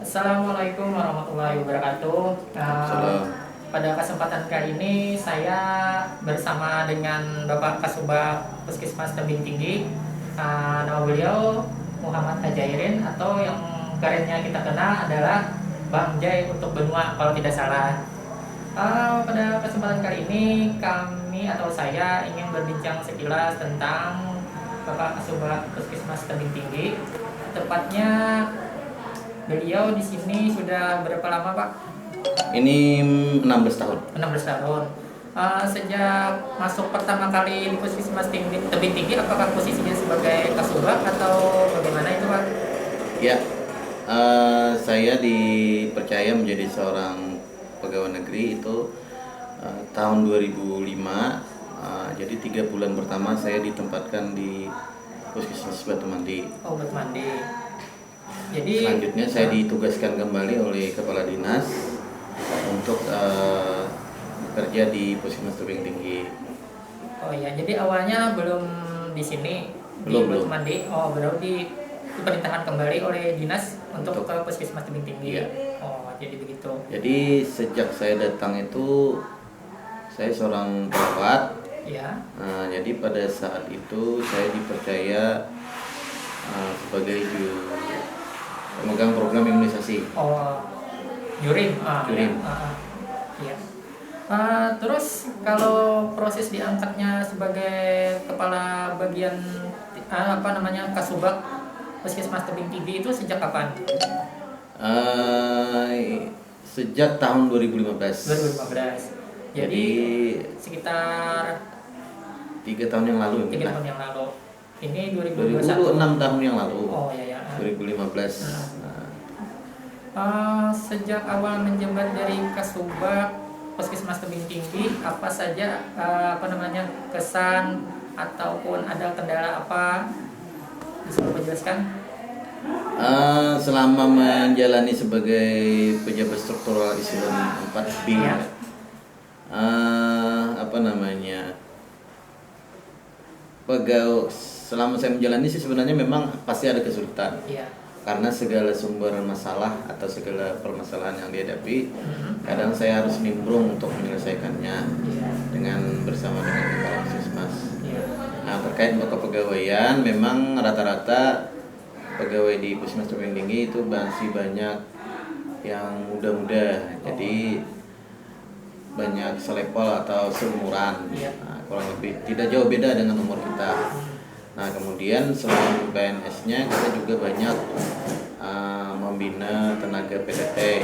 Assalamualaikum warahmatullahi wabarakatuh. Salam. Pada kesempatan kali ini saya bersama dengan Bapak Kasubag Puskesmas Tebing Tinggi. Nama beliau Muhammad Hajairin atau yang kerennya kita kenal adalah Bang Jai untuk benua kalau tidak salah. Pada kesempatan kali ini kami atau saya ingin berbincang sekilas tentang Bapak Kasubag Puskesmas Tebing Tinggi. Tepatnya beliau di sini sudah berapa lama, Pak? Ini 16 tahun. 16 tahun. Sejak masuk pertama kali di Puskesmas Tebing Tinggi, apakah posisinya sebagai kasubag atau bagaimana itu, Pak? Ya, saya dipercaya menjadi seorang pegawai negeri itu tahun 2005. Jadi 3 bulan pertama saya ditempatkan di Puskesmas Batu Mandi. Oh, Batu Mandi. Jadi Selanjutnya saya ditugaskan kembali oleh Kepala Dinas untuk bekerja di Puskesmas Tebing Tinggi. Oh ya, jadi awalnya belum di sini Belum, di Batu belum. Mandi. Oh, baru diperintahkan kembali oleh dinas untuk ke Puskesmas Tebing Tinggi. Iya. Oh, jadi begitu. Jadi sejak saya datang itu saya seorang perawat. Ya. Jadi pada saat itu saya dipercaya sebagai pemegang program imunisasi. Oh, Jurim. Jurim. Iya. Terus kalau proses diangkatnya sebagai kepala bagian Kasubag Puskesmas Tebing Tinggi itu sejak kapan? Sejak tahun 2015. 2015. Jadi sekitar 3 tahun yang lalu. 3 tahun yang lalu. Ini 2021. 6 tahun yang lalu. Oh ya. 2015. Sejak awal menjabat dari Kasubag Puskesmas Tebing Tinggi, apa saja kesan ataupun ada kendala apa? Bisa Bapak jelaskan? Selama menjalani sebagai pejabat struktural Islam 4B, Ya. selama saya menjalani sih sebenarnya memang pasti ada kesulitan. Iya. Karena segala sumber masalah atau segala permasalahan yang dihadapi, kadang saya harus nimbrung untuk menyelesaikannya bersama dengan kepala puskesmas. Nah, terkait kepegawaian, memang rata-rata pegawai di Puskesmas Tebing Tinggi itu masih banyak yang muda-muda, jadi banyak selepol atau seumuran. Nah, kurang lebih tidak jauh beda dengan umur kita. Nah, kemudian selain PNS-nya kita juga banyak membina tenaga PTT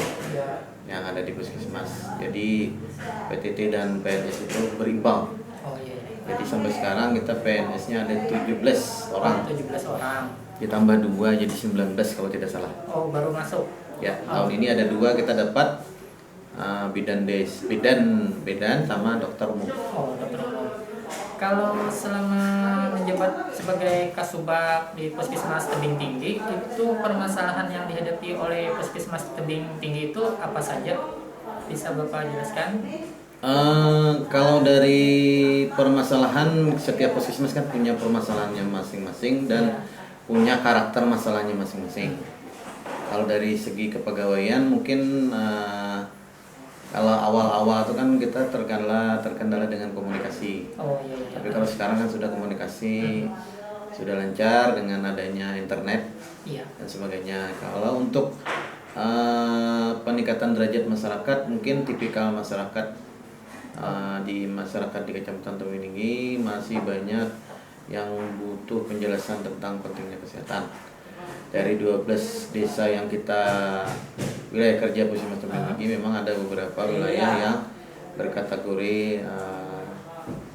yang ada di Puskesmas. Jadi PTT dan PNS itu berimbang. Oh iya. Jadi sampai sekarang kita PNS-nya ada 17 orang. 17 orang. Ditambah 2 jadi 19 kalau tidak salah. Oh, baru masuk. Ya, tahun ini ada 2 kita dapat bidan sama dokter umum. Oh, dokter umum. Kalau selama menjabat sebagai Kasubag di Puskesmas Tebing Tinggi, itu permasalahan yang dihadapi oleh Puskesmas Tebing Tinggi itu apa saja? Bisa Bapak jelaskan? Kalau dari permasalahan, setiap puskesmas kan punya permasalahannya masing-masing dan punya karakter masalahnya masing-masing. Kalau dari segi kepegawaian mungkin kalau awal-awal itu kan kita terkendala dengan komunikasi. Oh iya. Tapi kalau sekarang kan sudah komunikasi sudah lancar dengan adanya internet dan sebagainya. Kalau untuk peningkatan derajat masyarakat, mungkin tipikal masyarakat di Kecamatan Tebing Tinggi masih banyak yang butuh penjelasan tentang pentingnya kesehatan. Dari 12 desa yang kita wilayah kerja Puskesmas Tebing Tinggi, memang ada beberapa wilayah yang berkategori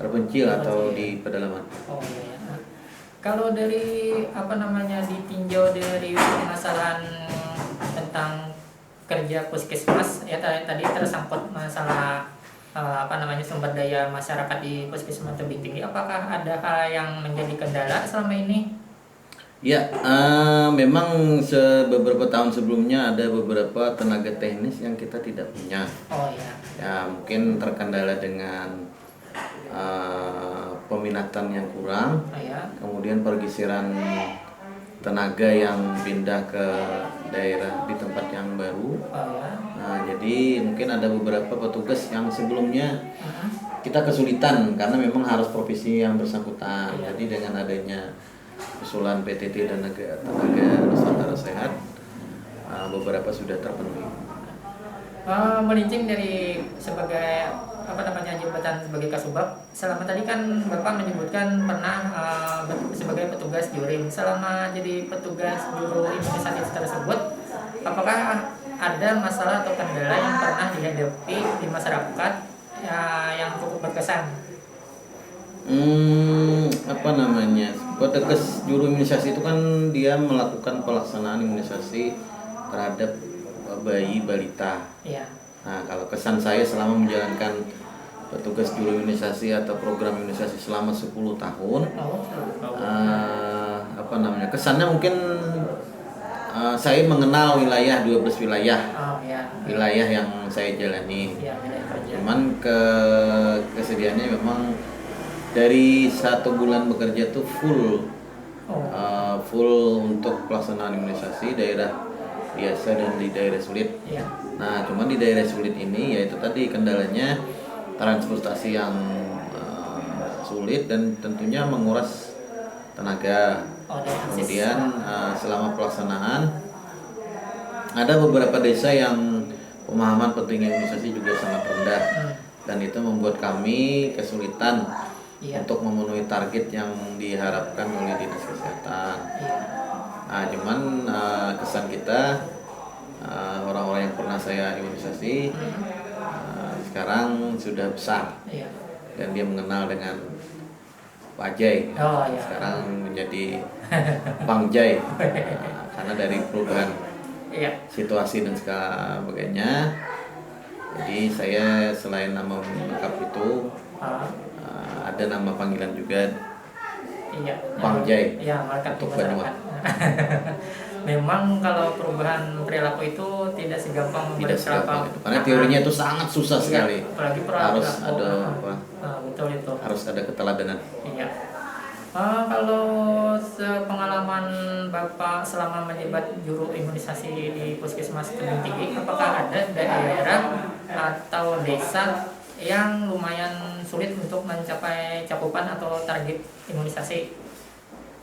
terpencil atau di pedalaman. Oh iya. Kalau dari ditinjau dari permasalahan tentang kerja puskesmas ya, tadi tersangkut masalah sumber daya masyarakat di Puskesmas Tebing Tinggi, apakah ada hal yang menjadi kendala selama ini? Ya, memang beberapa tahun sebelumnya ada beberapa tenaga teknis yang kita tidak punya. Oh iya. Ya, mungkin terkendala dengan peminatan yang kurang, kemudian pergeseran tenaga yang pindah ke daerah di tempat yang baru. Oh ya. Nah, jadi mungkin ada beberapa petugas yang sebelumnya kita kesulitan karena memang harus profesi yang bersangkutan. Jadi dengan adanya usulan PTT dan Tenaga Nusantara Sehat, beberapa sudah terpenuhi. Melincing dari sebagai apa namanya jabatan sebagai Kasubag, selama tadi kan Bapak menyebutkan pernah sebagai petugas jurim. Selama jadi petugas juru imunisasi tersebut, apakah ada masalah atau kendala yang pernah dihadapi di masyarakat yang cukup berkesan? Apa namanya? Petugas juru imunisasi itu kan dia melakukan pelaksanaan imunisasi terhadap bayi balita. Iya. Nah, kalau kesan saya selama menjalankan petugas juru imunisasi atau program imunisasi selama 10 tahun, apa namanya? Kesannya mungkin saya mengenal 12 wilayah. Wilayah yang saya jalani. Cuman kesediaannya memang dari 1 bulan bekerja tuh full untuk pelaksanaan imunisasi daerah biasa dan di daerah sulit. Nah, cuman di daerah sulit ini yaitu tadi kendalanya transportasi yang sulit dan tentunya menguras tenaga. Kemudian selama pelaksanaan ada beberapa desa yang pemahaman pentingnya imunisasi juga sangat rendah dan itu membuat kami kesulitan untuk memenuhi target yang diharapkan oleh dinas kesehatan. Nah, cuman kesan kita orang-orang yang pernah saya imunisasi sekarang sudah besar dan dia mengenal dengan Pak Jai. Sekarang menjadi Bang Jai karena dari perubahan situasi dan sebagainya. Jadi saya selain nama lengkap itu ada nama panggilan juga, Bang Jai, untuk Banyuwangi. Memang kalau perubahan perilaku itu tidak segampang itu karena teorinya itu sangat susah sekali. Apalagi harus ada betul itu. Harus ada keteladanan. Kalau pengalaman Bapak selama menjabat juru imunisasi di Puskesmas Tebing Tinggi, apakah ada daerah atau desa yang lumayan sulit untuk mencapai cakupan atau target imunisasi?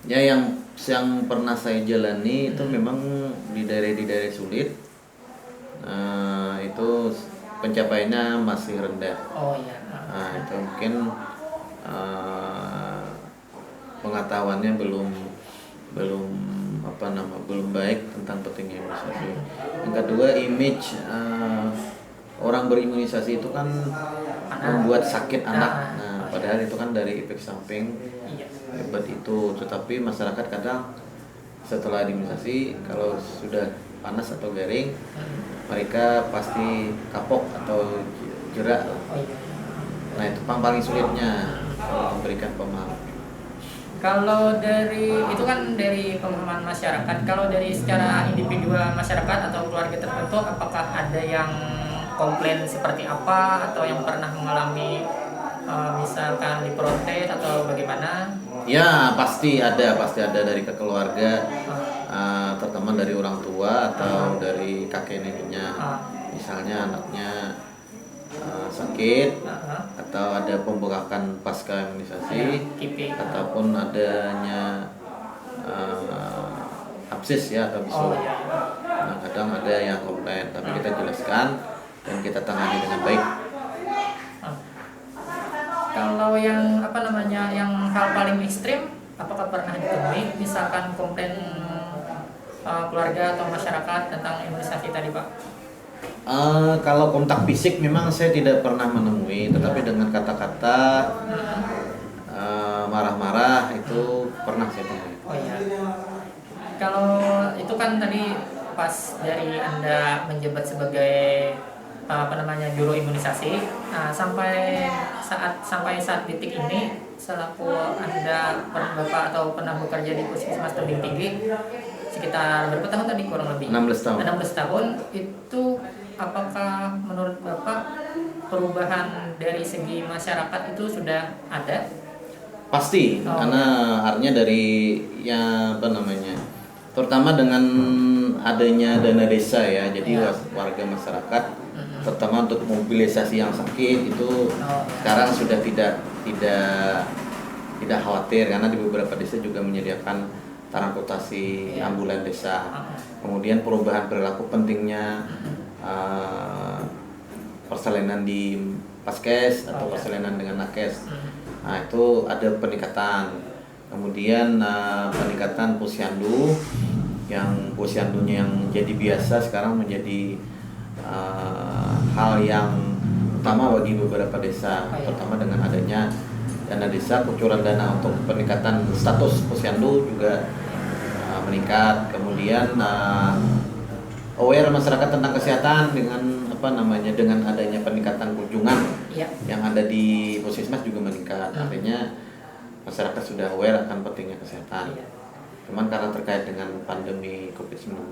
Ya, yang pernah saya jalani itu memang di daerah sulit, itu pencapaiannya masih rendah. Nah, itu mungkin pengetahuannya belum baik tentang pentingnya imunisasi. Yang kedua, image orang berimunisasi itu kan membuat sakit anak. Nah, padahal itu kan dari efek samping hebat itu, tetapi masyarakat kadang setelah diimunisasi kalau sudah panas atau garing mereka pasti kapok atau jerak. Nah, itu paling sulitnya memberikan pemahaman. Kalau dari itu kan dari pemahaman masyarakat, kalau dari secara individual masyarakat atau keluarga tertentu, apakah ada yang komplain seperti apa atau yang pernah mengalami misalkan diprotes atau bagaimana? Ya, pasti ada dari keluarga, terutama dari orang tua atau dari kakek neneknya. Misalnya anaknya sakit atau ada pembengkakan pasca imunisasi ataupun adanya abses ya atau bisul. Nah, kadang ada yang komplain, tapi kita jelaskan dan kita tangani dengan baik. Kalau yang yang hal paling ekstrim, apakah pernah ditemui misalkan komplain keluarga atau masyarakat tentang imunisasi tadi, Pak? Kalau kontak fisik memang saya tidak pernah menemui, tetapi dengan kata-kata marah-marah itu pernah saya temui. Kalau itu kan tadi pas dari Anda menjabat sebagai juru imunisasi, sampai saat detik ini selaku Anda Bapak atau pernah bekerja di Puskesmas Tebing Tinggi sekitar berapa tahun tadi, kurang lebih 16 tahun. 16 tahun itu, apakah menurut Bapak perubahan dari segi masyarakat itu sudah ada? Pasti, karena artinya dari terutama dengan adanya dana desa ya, jadi Ya. warga masyarakat terutama untuk mobilisasi yang sakit itu sekarang sudah tidak khawatir karena di beberapa desa juga menyediakan transportasi ambulan desa. Kemudian perubahan perilaku pentingnya persalinan di paskes atau persalinan dengan nakes. Nah, itu ada peningkatan. Kemudian peningkatan posyandu yang posyandunya yang jadi biasa sekarang menjadi hal yang utama bagi beberapa desa, terutama dengan adanya dana desa, kucuran dana untuk peningkatan status posyandu juga meningkat. Kemudian aware masyarakat tentang kesehatan dengan dengan adanya peningkatan kunjungan yang ada di Puskesmas juga meningkat. Artinya masyarakat sudah aware akan pentingnya kesehatan. Cuman karena terkait dengan pandemi COVID-19,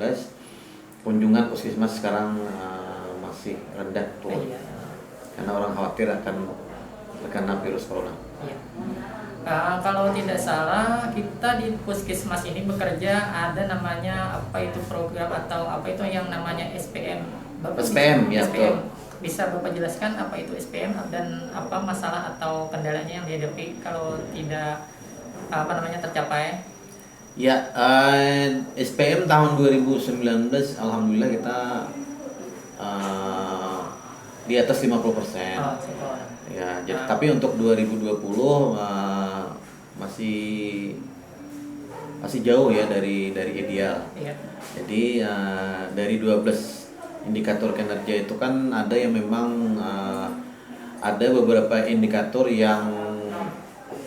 kunjungan Puskesmas sekarang masih rendah turun. Karena orang khawatir akan terkena virus corona. Kalau tidak salah kita di Puskesmas ini bekerja ada namanya apa itu program atau apa itu yang namanya SPM. SPM ya. SPM. Bisa Bapak jelaskan apa itu SPM dan apa masalah atau kendalanya yang dihadapi kalau tidak tercapai? Ya, SPM tahun 2019 alhamdulillah kita di atas 50%. Ya, jadi tapi untuk 2020 masih jauh ya dari ideal. Jadi dari 12 indikator kinerja itu kan ada yang memang ada beberapa indikator yang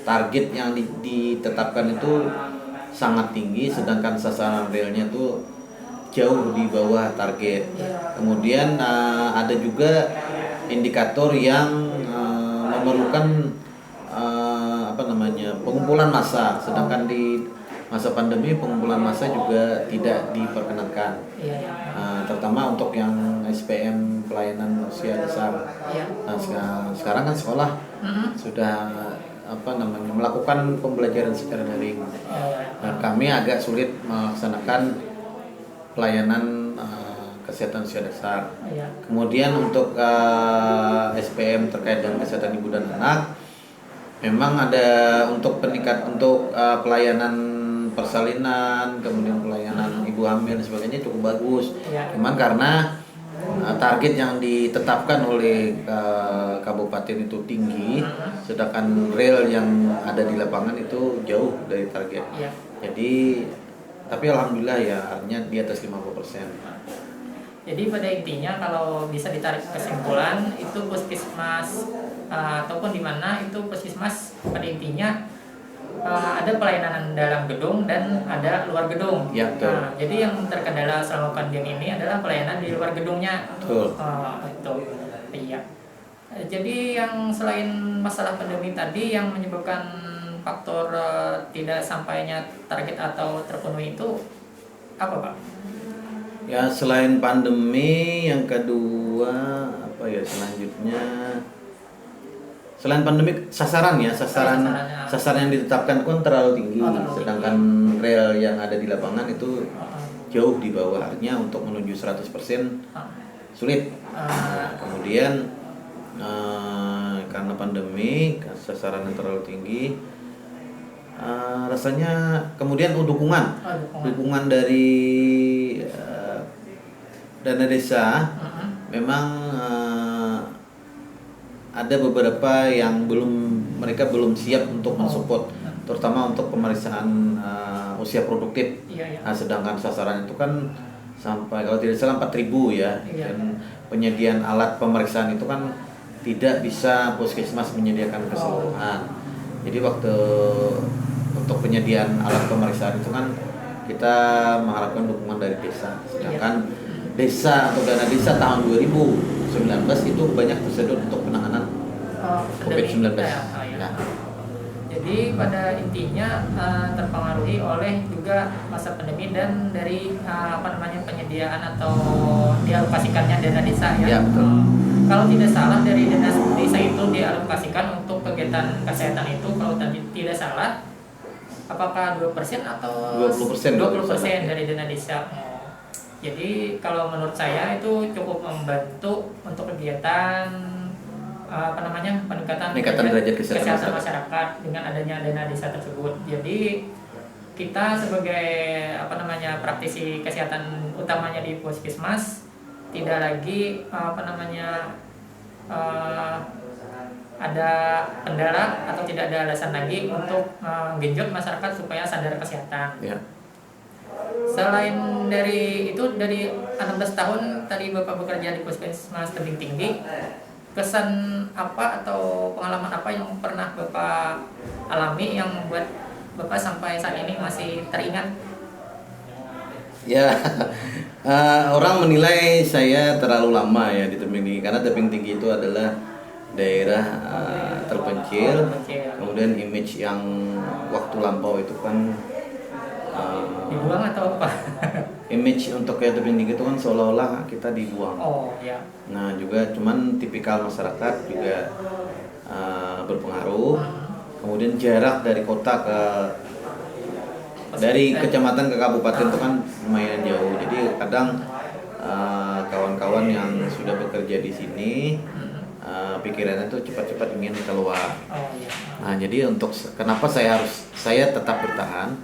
target yang ditetapkan itu sangat tinggi, sedangkan sasaran realnya itu jauh di bawah target. Kemudian ada juga indikator yang memerlukan pengumpulan massa, sedangkan di masa pandemi pengumpulan massa juga tidak diperkenankan. Terutama untuk yang SPM pelayanan usia besar. Nah, sekarang kan sekolah sudah melakukan pembelajaran secara daring. Dan kami agak sulit melaksanakan pelayanan kesehatan usia dasar. Kemudian untuk SPM terkait dengan kesehatan ibu dan anak, memang ada untuk pelayanan persalinan, kemudian pelayanan ibu hamil dan sebagainya cukup bagus. Cuman karena target yang ditetapkan oleh kabupaten itu tinggi, sedangkan real yang ada di lapangan itu jauh dari target. Jadi, tapi alhamdulillah ya, artinya di atas 50%. Jadi pada intinya kalau bisa ditarik kesimpulan itu Puskesmas ataupun di mana itu Puskesmas pada intinya ada pelayanan dalam gedung dan ada luar gedung. Ya, betul. Jadi yang terkendala selama pandemi ini adalah pelayanan di luar gedungnya. Betul. Itu. Iya. Jadi yang selain masalah pandemi tadi yang menyebabkan faktor tidak sampainya target atau terpenuhi itu apa, Pak? Ya, selain pandemi, yang kedua selanjutnya selain pandemi sasaran yang ditetapkan pun terlalu tinggi, sedangkan real yang ada di lapangan itu jauh di bawah, artinya untuk menuju 100% sulit. Kemudian karena pandemi sasaran yang terlalu tinggi, rasanya kemudian dukungan dari dana desa memang ada beberapa yang mereka belum siap untuk mensupport, terutama untuk pemeriksaan usia produktif. Nah, sedangkan sasaran itu kan sampai kalau tidak salah 4.000 ya. Dan penyediaan alat pemeriksaan itu kan tidak bisa Puskesmas menyediakan keseluruhan. Jadi waktu untuk penyediaan alat pemeriksaan itu kan kita mengharapkan dukungan dari desa. Sedangkan desa atau dana desa tahun 2019 itu banyak tersedot untuk penanganan COVID-19. Jadi pada intinya terpengaruhi oleh juga masa pandemi dan dari penyediaan atau dialokasikannya dana desa ya. Kalau tidak salah dari dana desa itu dialokasikan untuk kegiatan kesehatan itu, kalau tidak salah apakah 2% atau 20% dari dana desa? Jadi kalau menurut saya itu cukup membantu untuk kegiatan peningkatan derajat kesehatan masyarakat dengan adanya dana desa tersebut. Jadi kita sebagai praktisi kesehatan utamanya di puskesmas tidak lagi ada kendala atau tidak ada alasan lagi untuk genjot masyarakat supaya sadar kesehatan. Ya. Selain dari itu, dari 16 tahun tadi Bapak bekerja di Puskesmas Tebing Tinggi, kesan apa atau pengalaman apa yang pernah Bapak alami yang membuat Bapak sampai saat ini masih teringat? Ya, orang menilai saya terlalu lama ya di Tebing Tinggi, karena Tebing Tinggi itu adalah daerah terpencil. Kemudian image yang waktu lampau itu kan dibuang atau apa? Image untuk kayak Tebing Tinggi itu kan seolah-olah kita dibuang. Oh ya. Nah juga cuman tipikal masyarakat juga berpengaruh. Kemudian jarak dari kota dari kecamatan ke kabupaten itu kan lumayan jauh. Jadi kadang kawan-kawan yang sudah bekerja di sini pikirannya tuh cepat-cepat ingin keluar. Oh iya. Nah jadi untuk kenapa saya tetap bertahan?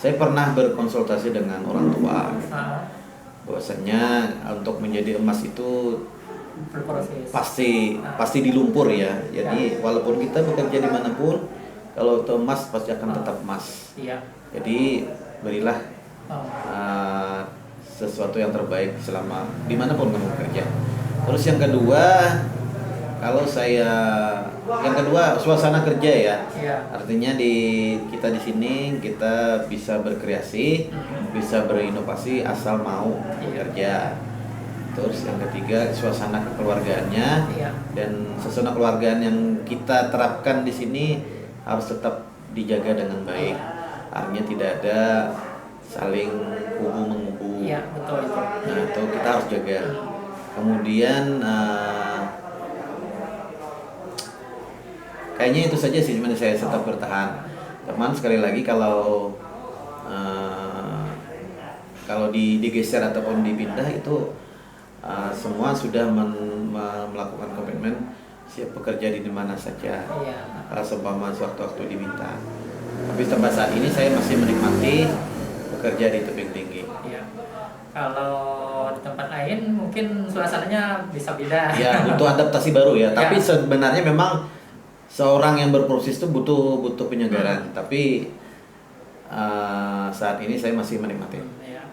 Saya pernah berkonsultasi dengan orang tua, bahwasanya untuk menjadi emas itu pasti di lumpur ya. Jadi walaupun kita bekerja dimanapun, kalau itu emas pasti akan tetap emas. Jadi berilah sesuatu yang terbaik selama dimanapun kamu bekerja. Terus yang kedua, suasana kerja ya. Artinya kita di sini kita bisa berkreasi, bisa berinovasi asal mau bekerja. Terus yang ketiga, suasana kekeluargaannya. Dan suasana kekeluargaan yang kita terapkan di sini harus tetap dijaga dengan baik. Artinya tidak ada saling kubu-mengubu. Iya, betul itu. Nah, itu kita harus jaga. Kemudian kayaknya itu saja sih, cuman saya tetap bertahan. Teman sekali lagi kalau digeser ataupun dipindah itu semua sudah melakukan komitmen siap bekerja di mana saja. Seumpama sewaktu-waktu diminta. Tapi sampai saat ini saya masih menikmati bekerja di Tebing Tinggi. Iya. Kalau di tempat lain mungkin suasananya bisa beda. Ya, butuh adaptasi baru ya. Tapi sebenarnya memang seorang yang berproses itu butuh penyegaran. Tapi saat ini saya masih menikmati. Ya.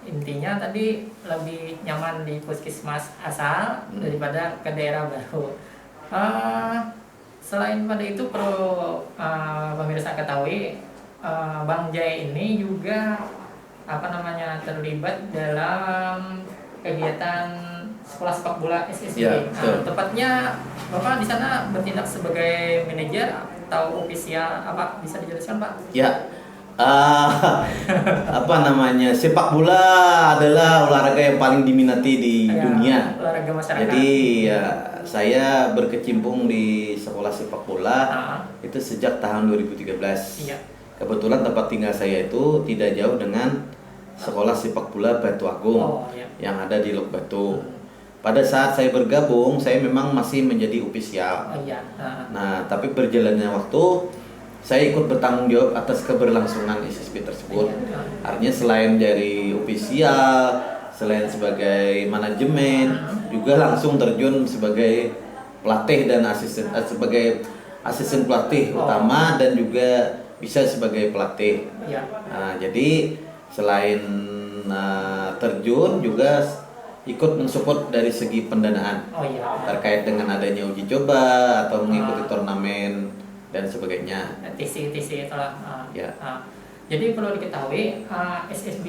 Intinya tadi lebih nyaman di puskesmas asal daripada ke daerah baru. Selain pada itu perlu pemirsa ketahui, Bang Jai ini juga terlibat dalam kegiatan sekolah sepak bola SSB. Ya, tepatnya Bapak di sana bertindak sebagai manajer atau ofisial, apa bisa dijelaskan Pak? Ya, sepak bola adalah olahraga yang paling diminati di dunia. Olahraga masyarakat. Jadi ya, saya berkecimpung di sekolah sepak bola itu sejak tahun 2013. Iya. Kebetulan tempat tinggal saya itu tidak jauh dengan sekolah sepak bola Batu Agung yang ada di Lok Batu. Pada saat saya bergabung, saya memang masih menjadi ofisial. Nah, tapi berjalannya waktu, saya ikut bertanggung jawab atas keberlangsungan SSB tersebut. Artinya selain dari ofisial, selain sebagai manajemen, juga langsung terjun sebagai pelatih dan sebagai asisten pelatih utama dan juga bisa sebagai pelatih. Nah, jadi selain terjun juga ikut mensupport dari segi pendanaan terkait dengan adanya uji coba atau mengikuti turnamen dan sebagainya. TC itulah. Jadi perlu diketahui SSB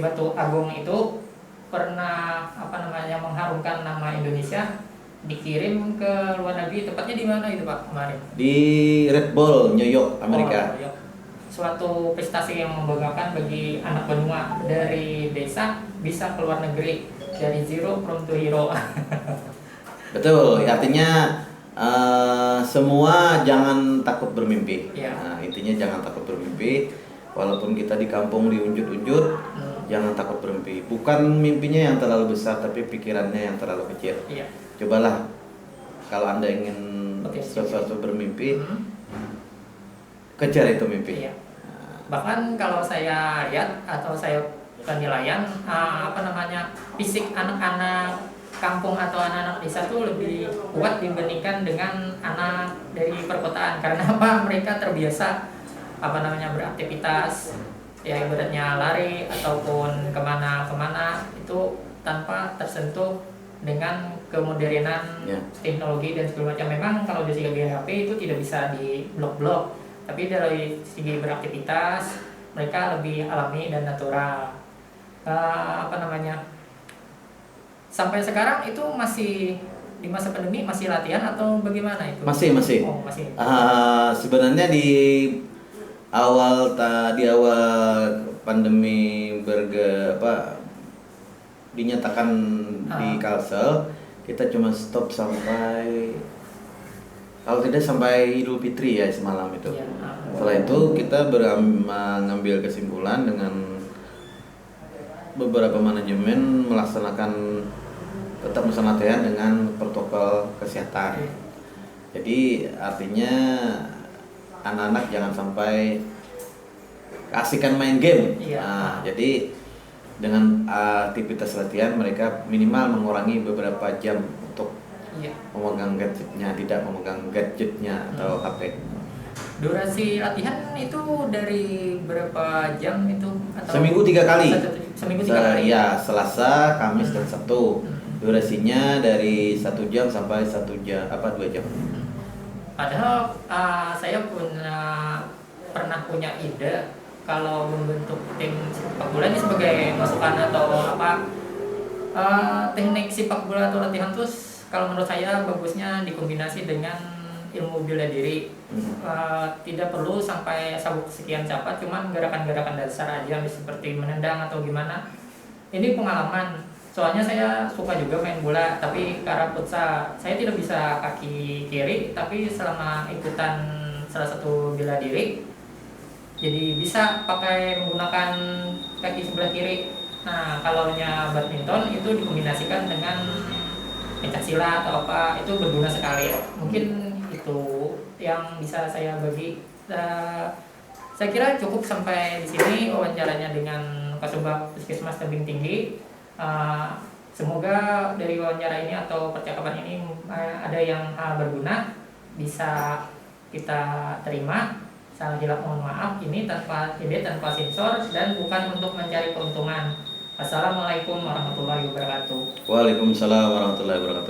Batu Agung itu pernah mengharumkan nama Indonesia, dikirim ke luar negeri. Tepatnya di mana itu Pak kemarin? Di Red Bull, New York, Amerika. Suatu prestasi yang membanggakan bagi anak benua, dari desa bisa ke luar negeri, dari zero from to hero. Betul, artinya semua jangan takut bermimpi. Ya. Nah, intinya jangan takut bermimpi. Walaupun kita di kampung diunjut-unjut, jangan takut bermimpi. Bukan mimpinya yang terlalu besar, tapi pikirannya yang terlalu kecil. Iya. Cobalah kalau Anda ingin sesuatu bermimpi, kejar itu mimpi. Iya. Bahkan kalau saya lihat atau saya penilaian fisik anak-anak kampung atau anak-anak desa tuh lebih kuat dibandingkan dengan anak dari perkotaan. Karena apa? Mereka terbiasa beraktivitas, ya ibaratnya lari ataupun kemana-kemana itu tanpa tersentuh dengan kemodernan teknologi dan segala macam. Memang kalau dari segi HP itu tidak bisa di blok-blok, tapi dari segi beraktivitas mereka lebih alami dan natural. Sampai sekarang itu masih di masa pandemi masih latihan atau bagaimana itu? Masih. Oh, masih. Sebenarnya di awal pandemi dinyatakan di Kalsel, kita cuma stop sampai kalau tidak sampai Idul Fitri ya semalam itu. Ya. Setelah itu kita mengambil kesimpulan dengan beberapa manajemen melaksanakan tetap latihan dengan protokol kesehatan. Jadi artinya anak-anak jangan sampai keasikan main game. Jadi dengan aktivitas latihan mereka minimal mengurangi beberapa jam untuk memegang gadgetnya, tidak memegang gadgetnya atau HP. Durasi latihan itu dari berapa jam itu? Atau seminggu 3 kali. Seminggu 3 kali. Ya, Selasa, Kamis dan Sabtu. Durasinya dari 1 jam sampai 2 jam. Padahal saya pernah punya ide kalau membentuk tim sepak bola ini sebagai masukan atau teknik sepak bola atau latihan tuh kalau menurut saya bagusnya dikombinasi dengan ilmu bela diri. Tidak perlu sampai sabuk sekian cepat, cuman gerakan-gerakan dasar aja seperti menendang atau gimana. Ini pengalaman. Soalnya saya suka juga main bola, tapi karena futsal saya tidak bisa kaki kiri, tapi selama ikutan salah satu bela diri, jadi bisa pakai menggunakan kaki sebelah kiri. Nah, kalau badminton itu dikombinasikan dengan pencaksilat atau itu berguna sekali. Mungkin itu yang bisa saya bagi. Saya kira cukup sampai di sini wawancaranya dengan Kasubag Puskesmas Tebing Tinggi. Semoga dari wawancara ini atau percakapan ini ada yang berguna, bisa kita terima. Salah hilap mohon maaf, ini tanpa sensor dan bukan untuk mencari keuntungan. Assalamualaikum warahmatullahi wabarakatuh. Waalaikumsalam warahmatullahi wabarakatuh.